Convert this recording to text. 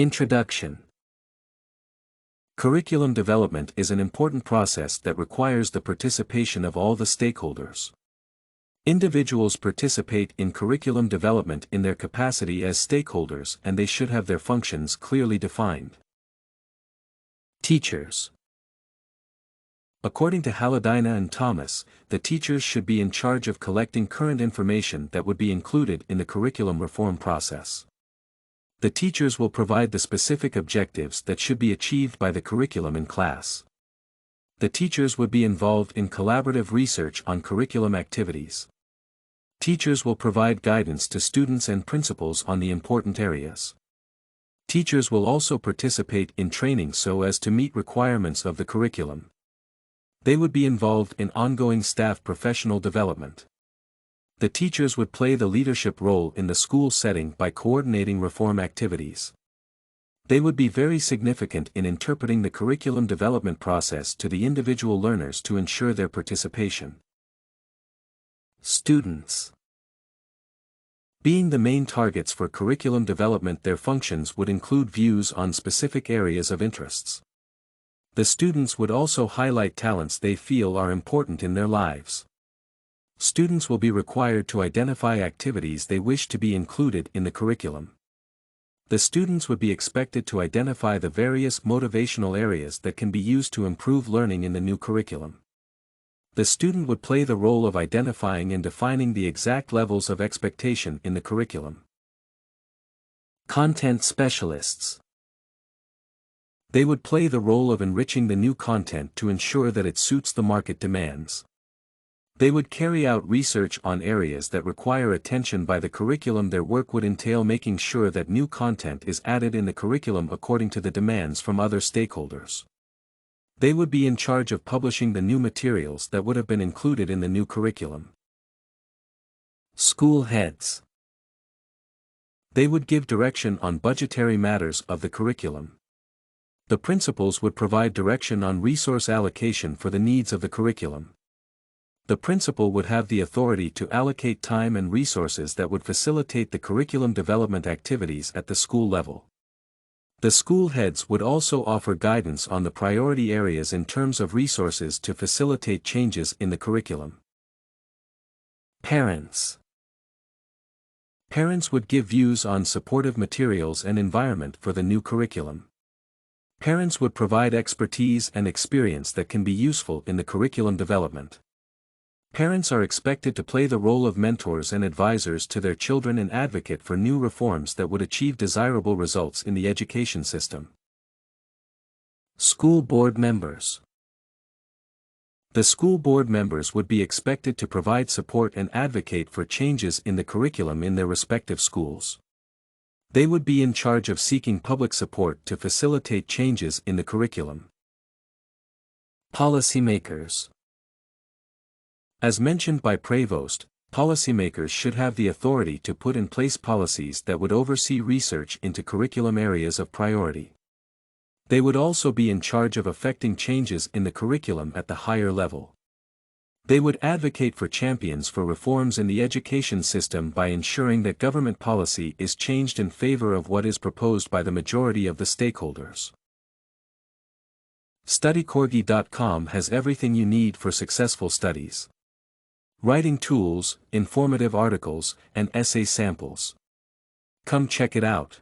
Introduction. Curriculum development is an important process that requires the participation of all the stakeholders. Individuals participate in curriculum development in their capacity as stakeholders, and they should have their functions clearly defined. Teachers. According to Haladyna and Thomas, the teachers should be in charge of collecting current information that would be included in the curriculum reform process. The teachers will provide the specific objectives that should be achieved by the curriculum in class. The teachers would be involved in collaborative research on curriculum activities. Teachers will provide guidance to students and principals on the important areas. Teachers will also participate in training so as to meet requirements of the curriculum. They would be involved in ongoing staff professional development. The teachers would play the leadership role in the school setting by coordinating reform activities. They would be very significant in interpreting the curriculum development process to the individual learners to ensure their participation. Students. Being the main targets for curriculum development, their functions would include views on specific areas of interests. The students would also highlight talents they feel are important in their lives. Students will be required to identify activities they wish to be included in the curriculum. The students would be expected to identify the various motivational areas that can be used to improve learning in the new curriculum. The student would play the role of identifying and defining the exact levels of expectation in the curriculum. Content specialists. They would play the role of enriching the new content to ensure that it suits the market demands. They would carry out research on areas that require attention by the curriculum. Their work would entail making sure that new content is added in the curriculum according to the demands from other stakeholders. They would be in charge of publishing the new materials that would have been included in the new curriculum. School heads. They would give direction on budgetary matters of the curriculum. The principals would provide direction on resource allocation for the needs of the curriculum. The principal would have the authority to allocate time and resources that would facilitate the curriculum development activities at the school level. The school heads would also offer guidance on the priority areas in terms of resources to facilitate changes in the curriculum. Parents. Parents would give views on supportive materials and environment for the new curriculum. Parents would provide expertise and experience that can be useful in the curriculum development. Parents are expected to play the role of mentors and advisors to their children and advocate for new reforms that would achieve desirable results in the education system. School board members. The school board members would be expected to provide support and advocate for changes in the curriculum in their respective schools. They would be in charge of seeking public support to facilitate changes in the curriculum. Policymakers. As mentioned by Prevost, policymakers should have the authority to put in place policies that would oversee research into curriculum areas of priority. They would also be in charge of effecting changes in the curriculum at the higher level. They would advocate for champions for reforms in the education system by ensuring that government policy is changed in favor of what is proposed by the majority of the stakeholders. StudyCorgi.com has everything you need for successful studies. Writing tools, informative articles, and essay samples. Come check it out.